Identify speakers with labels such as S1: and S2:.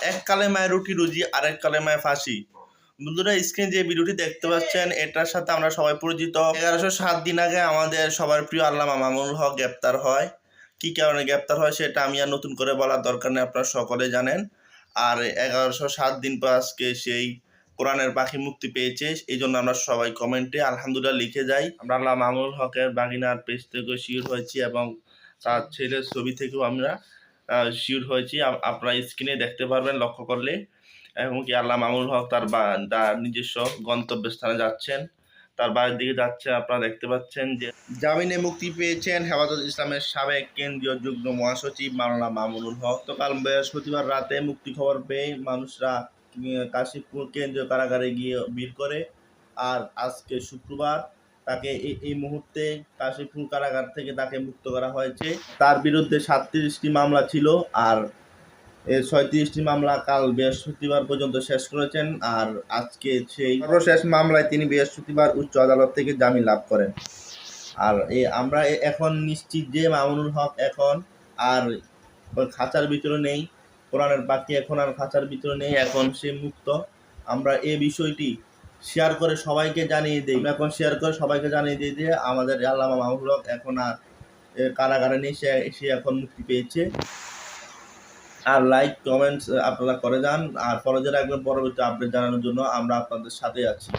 S1: এক কালেমায় রুটি রুজি, আরেক কালেমায় ফাঁসি। বন্ধুরা, স্ক্রিনে যে ভিডিওটি দেখতে পাচ্ছেন এটার সাথে আমরা সবাই পরিচিত। 1107 দিন আগে আমাদের সবার প্রিয় আল্লামা মামুনুল হক গ্রেপ্তার হয়। কি কারণে গ্রেপ্তার হয় সেটা আমি আর নতুন করে বলার দরকার নেই, আপনারা সকলে জানেন। আর 1107 দিন পর আজকে সেই কোরআনের পাখি মুক্তি পেয়েছে। এই জন্য আমরা সবাই কমেন্টে আলহামদুলিল্লাহ লিখে যাই। আমরা আল্লামা মামুনুল হকের বাগিনার পেজ থেকে শিওর হয়েছি এবং তার ছেলের ছবি থেকেও আমরা শিওর হয়েছি। আপনারা স্ক্রিনে দেখতে পারবেন লক্ষ্য করলে। এমনকি আল্লামা মামুনুল হক তার নিজস্ব গন্তব্যস্থানে যাচ্ছেন, তার বাড়ির দিকে যাচ্ছে। আপনারা দেখতে পাচ্ছেন যে জামিনে মুক্তি পেয়েছেন হেফাজত ইসলামের সাবেক কেন্দ্রীয় যুগ্ম মহাসচিব মাওলানা মামুনুল হক। গতকাল বৃহস্পতিবার রাতে মুক্তি খবর পেয়ে মানুষরা কাশীপুর কেন্দ্রীয় কারাগারে গিয়ে ভিড় করে। আর আজকে শুক্রবার তাকে এই মুহূর্তে কাশীপুর কারাগার থেকে তাকে মুক্ত করা হয়েছে। তার বিরুদ্ধে 37টি মামলা ছিল, আর এই 36টি মামলা কাল বৃহস্পতিবার পর্যন্ত শেষ করেছেন। আর আজকে সেই সর্বশেষ মামলায় তিনি বৃহস্পতিবার উচ্চ আদালত থেকে জামিন লাভ করেন। আর আমরা এখন নিশ্চিত যে মামুনুল হক এখন আর খাঁচার ভিতরে নেই, কোরআনের পাখি এখন আর খাঁচার ভিতরে নেই, এখন সে মুক্ত। আমরা এই বিষয়টি শেয়ার করে সবাইকে জানিয়ে দিই, এখন শেয়ার করে সবাইকে জানিয়ে দিই যে আমাদের আল্লামা মামুনুল হক এখন আর কারাগারে নেই, সে এখন মুক্তি পেয়েছে। আর লাইক কমেন্টস আপনারা করে যান, আর ফলো দিয়ে রাখবেন পরবর্তী আপডেট জানানোর জন্য। আমরা আপনাদের সাথে আছি।